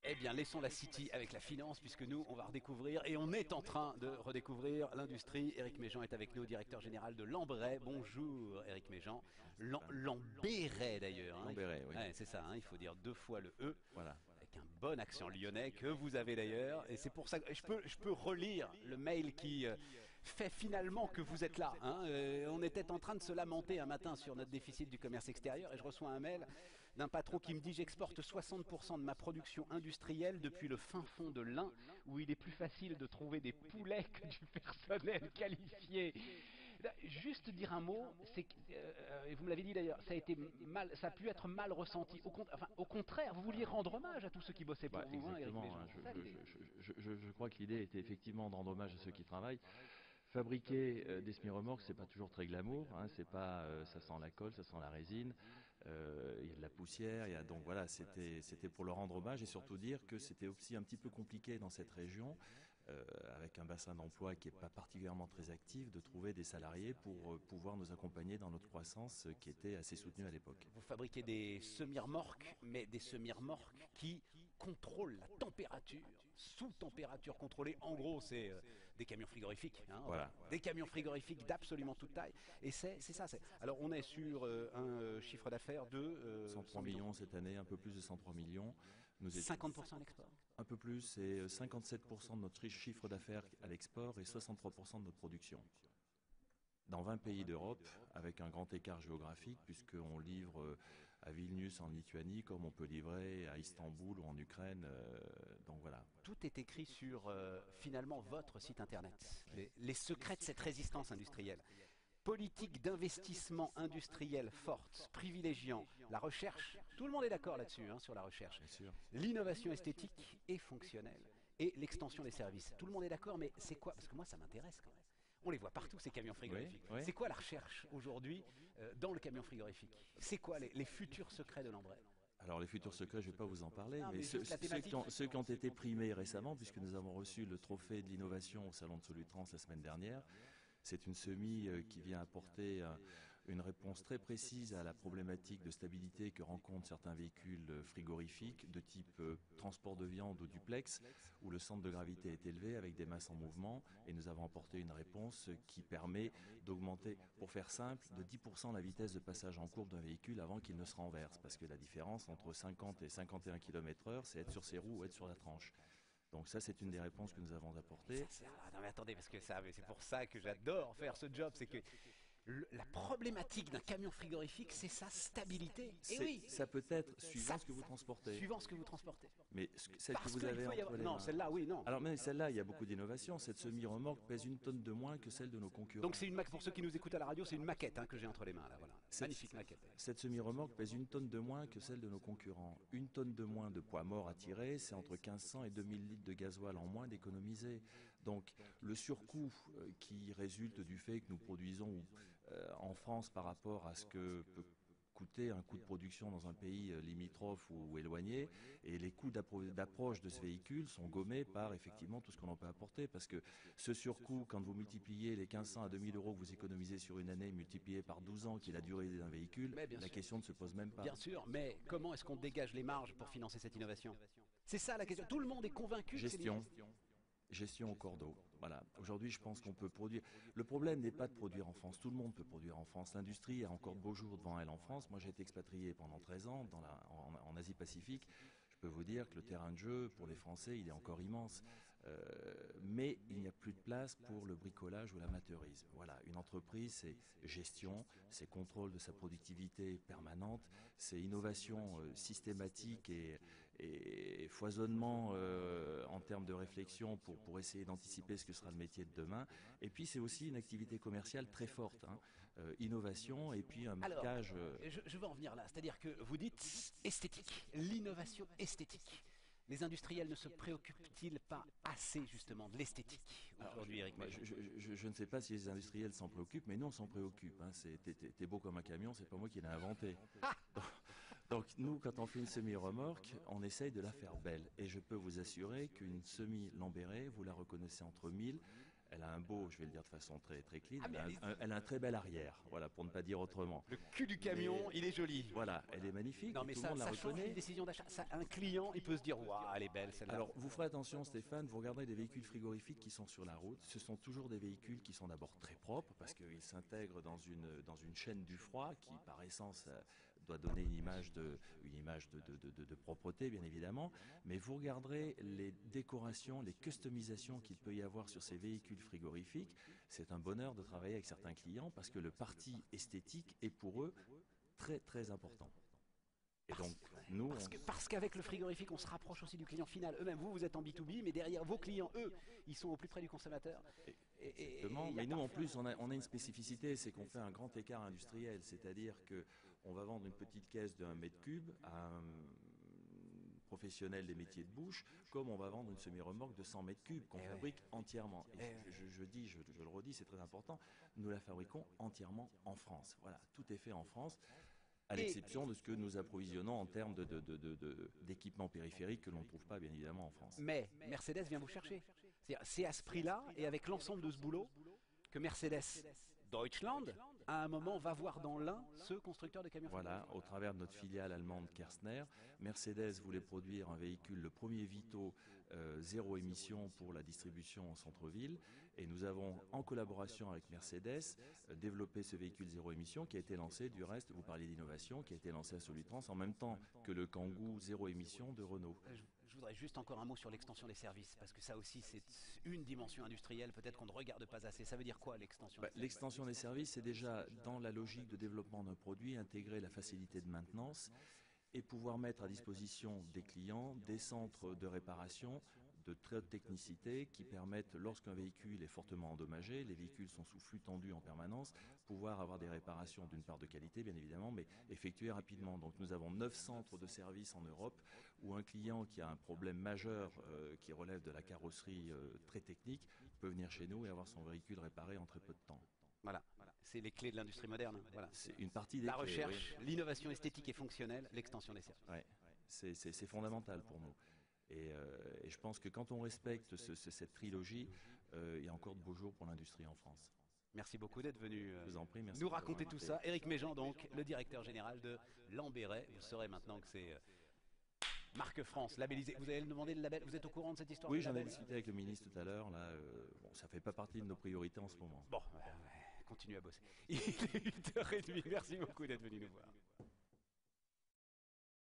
Eh bien, laissons la City avec la finance, puisque nous, on va redécouvrir, et on est en train de redécouvrir l'industrie. Éric Méjean est avec nous, directeur général de Lambray. Bonjour, Éric Méjean. Bonjour Stéphane. Lambéret, d'ailleurs. Hein. Lambéret, oui. Ouais, c'est ça, hein, il faut dire deux fois le E, Voilà. avec un bon accent lyonnais que vous avez d'ailleurs. Et c'est pour ça que je peux relire le mail qui fait finalement que vous êtes là. Hein. On était en train de se lamenter un matin sur notre déficit du commerce extérieur, et je reçois un mail d'un patron qui me dit: j'exporte 60% de ma production industrielle depuis le fin fond de l'Ain, où il est plus facile de trouver des poulets que du personnel qualifié. Juste dire un mot, c'est que, et vous me l'avez dit d'ailleurs, ça a pu être mal ressenti. Au contraire, vous vouliez rendre hommage à tous ceux qui bossaient pour vous, hein, Éric Exactement. Méjean. C'est ça, l'idée. Je crois que l'idée était effectivement de rendre hommage à ceux qui travaillent. Fabriquer des semi-remorques, c'est pas toujours très glamour. Hein, c'est pas, ça sent la colle, ça sent la résine. Il y a de la poussière. Donc voilà, c'était pour leur rendre hommage et surtout dire que c'était aussi un petit peu compliqué dans cette région, avec un bassin d'emploi qui est pas particulièrement très actif, de trouver des salariés pour pouvoir nous accompagner dans notre croissance qui était assez soutenue à l'époque. Vous fabriquez des semi-remorques, mais des semi-remorques qui contrôlent la température, sous température contrôlée. En gros, c'est des camions frigorifiques. Hein, Voilà. des camions frigorifiques d'absolument toute taille. Et c'est ça. Alors, on est sur un chiffre d'affaires de 103 millions cette année, un peu plus de 103 millions. Nous étions 50% à l'export. un peu plus, c'est 57% de notre chiffre d'affaires à l'export et 63% de notre production. Dans 20 pays d'Europe, avec un grand écart géographique, puisqu'on livre à Vilnius en Lituanie, comme on peut livrer à Istanbul ou en Ukraine. Donc voilà. Tout est écrit sur, finalement, votre site internet. Les secrets de cette résistance industrielle. Politique d'investissement industriel forte, privilégiant la recherche. Tout le monde est d'accord là-dessus, hein, sur la recherche. Bien sûr. L'innovation esthétique et fonctionnelle. Et l'extension des services. Tout le monde est d'accord, mais c'est quoi? Parce que moi, ça m'intéresse quand même. On les voit partout, ces camions frigorifiques. Oui. C'est quoi la recherche aujourd'hui dans le camion frigorifique? C'est quoi les futurs secrets de Lambray? Alors les futurs secrets, je ne vais pas vous en parler, Non, mais mais juste la thématique. ceux qui ont été primés récemment, puisque nous avons reçu le trophée de l'innovation au Salon de Solutrans la semaine dernière, c'est une semi qui vient apporter une réponse très précise à la problématique de stabilité que rencontrent certains véhicules frigorifiques de type transport de viande ou duplex, où le centre de gravité est élevé avec des masses en mouvement, et nous avons apporté une réponse qui permet d'augmenter, pour faire simple, de 10% la vitesse de passage en courbe d'un véhicule avant qu'il ne se renverse, parce que la différence entre 50 et 51 km/h, c'est être sur ses roues ou être sur la tranche. Donc ça, c'est une des réponses que nous avons apportées. Non mais attendez, parce que c'est pour ça que j'adore faire ce job, c'est que la problématique d'un camion frigorifique, c'est sa stabilité. Et oui, Ça peut être suivant ça- ce que vous transportez. suivant ce que vous transportez. Mais celle que Parce vous qu'il avez faut y entre avoir... les Non, mains. celle-là, oui, non. Alors, mais celle-là, il y a beaucoup d'innovations. Cette semi-remorque pèse 1 tonne de moins que celle de nos concurrents. Donc c'est une maquette, pour ceux qui nous écoutent à la radio, c'est une maquette hein, que j'ai entre les mains, là, voilà. Magnifique maquette. Cette semi-remorque pèse 1 tonne de moins que celle de nos concurrents. 1 tonne de moins de poids mort à tirer, c'est entre 1500 et 2000 litres de gasoil en moins d'économiser. Donc, le surcoût qui résulte du fait que nous produisons en France par rapport à ce que peut coûter un coût de production dans un pays limitrophe ou éloigné, et les coûts d'approche de ce véhicule sont gommés par effectivement tout ce qu'on en peut apporter, parce que ce surcoût, quand vous multipliez les 1500 à 2000 euros que vous économisez sur une année, multiplié par 12 ans qui est la durée d'un véhicule, Mais bien la sûr. question ne se pose même pas. Bien sûr, mais comment est-ce qu'on dégage les marges pour financer cette innovation? C'est ça la question. Tout le monde est convaincu que c'est Gestion. Gestion au cordeau. Voilà. Aujourd'hui, je pense qu'on peut produire. Le problème n'est pas de produire en France. Tout le monde peut produire en France. L'industrie a encore de beaux jours devant elle en France. Moi, j'ai été expatrié pendant 13 ans en Asie-Pacifique. Je peux vous dire que le terrain de jeu pour les Français, il est encore immense. Mais il n'y a plus de place pour le bricolage ou l'amateurisme. Voilà. Une entreprise, c'est gestion, c'est contrôle de sa productivité permanente, c'est innovation systématique et foisonnement en termes de réflexion pour essayer d'anticiper ce que sera le métier de demain. Et puis c'est aussi une activité commerciale très forte, hein. Innovation et puis un Alors, marquage. je veux en venir là. C'est-à-dire que vous dites esthétique, l'innovation esthétique. Les industriels ne se préoccupent-ils pas assez justement de l'esthétique aujourd'hui, Éric Moi, Méjean? je ne sais pas si les industriels s'en préoccupent, mais nous on s'en préoccupe. Hein. T'es beau comme un camion, c'est pas moi qui l'ai inventé. Donc nous, quand on fait une semi-remorque, on essaye de la faire belle. Et je peux vous assurer qu'une semi-Lambéret, vous la reconnaissez entre mille, Elle a un beau, je vais le dire de façon très, très clean, Ah, mais elle a un très bel arrière, voilà, pour ne pas dire autrement. le cul du camion, il est joli. Voilà, elle est magnifique, Non, et mais tout le monde la ça change reconnaît. les décisions d'achat. Un client, il peut se dire, waouh, elle est belle celle-là. Alors, vous ferez attention, Stéphane, vous regarderez des véhicules frigorifiques qui sont sur la route. Ce sont toujours des véhicules qui sont d'abord très propres, parce qu'ils s'intègrent dans une chaîne du froid qui, par essence, doit donner une image de propreté, bien évidemment. Mais vous regarderez les décorations, les customisations qu'il peut y avoir sur ces véhicules frigorifiques. C'est un bonheur de travailler avec certains clients, parce que le parti esthétique est pour eux très, très important. Et donc, nous, Parce qu'avec le frigorifique, on se rapproche aussi du client final. Eux-mêmes, vous êtes en B2B, mais derrière vos clients, eux, ils sont au plus près du consommateur. exactement. Mais nous, en plus, on a une spécificité, c'est qu'on fait un grand écart industriel. C'est-à-dire qu'on va vendre une petite caisse de 1 mètre cube à un professionnel des métiers de bouche, comme on va vendre une semi-remorque de 100 mètres cubes qu'on fabrique entièrement. Et je le redis, c'est très important, nous la fabriquons entièrement en France. Voilà, tout est fait en France, à l'exception de ce que nous approvisionnons en termes d'équipements périphériques que l'on ne trouve pas, bien évidemment, en France. Mais Mercedes vient vous chercher. C'est à ce prix-là, et avec l'ensemble de ce boulot, que Mercedes Deutschland, à un moment, va voir dans l'un ce constructeur de camions. Voilà, au travers de notre filiale allemande Kerstner, Mercedes voulait produire un véhicule, le premier Vito zéro émission pour la distribution en centre-ville. Et nous avons, en collaboration avec Mercedes, développé ce véhicule zéro émission qui a été lancé, du reste, vous parliez d'innovation, qui a été lancé à Solutrans en même temps que le Kangoo zéro émission de Renault. Je voudrais juste encore un mot sur l'extension des services, parce que ça aussi, c'est une dimension industrielle, peut-être qu'on ne regarde pas assez. Ça veut dire quoi, l'extension des services ? L'extension des services, c'est déjà, dans la logique de développement d'un produit, intégrer la facilité de maintenance et pouvoir mettre à disposition des clients des centres de réparation de très haute technicité qui permettent, lorsqu'un véhicule est fortement endommagé, les véhicules sont sous flux tendu en permanence, pouvoir avoir des réparations d'une part de qualité, bien évidemment, mais effectuées rapidement. Donc nous avons 9 centres de service en Europe où un client qui a un problème majeur qui relève de la carrosserie très technique peut venir chez nous et avoir son véhicule réparé en très peu de temps. Voilà, c'est les clés de l'industrie moderne. Voilà. C'est une partie des La clés, recherche, oui. l'innovation esthétique et fonctionnelle, l'extension des services. Ouais, c'est fondamental pour nous. Et je pense que quand on respecte cette trilogie, il y a encore de beaux jours pour l'industrie en France. Merci beaucoup d'être venu Je vous en prie, merci nous de m'avoir raconter tout invité. ça. Éric Méjean, donc, le directeur général de Lamberet. Vous saurez maintenant que c'est marque France, labellisé. Vous avez demandé le label, vous êtes au courant de cette histoire Oui, du j'en ai label ? discuté avec le ministre tout à l'heure. Là, bon, ça fait pas partie de nos priorités en ce moment. Bon, continuez à bosser. Il est 8h30, merci beaucoup d'être venu nous voir.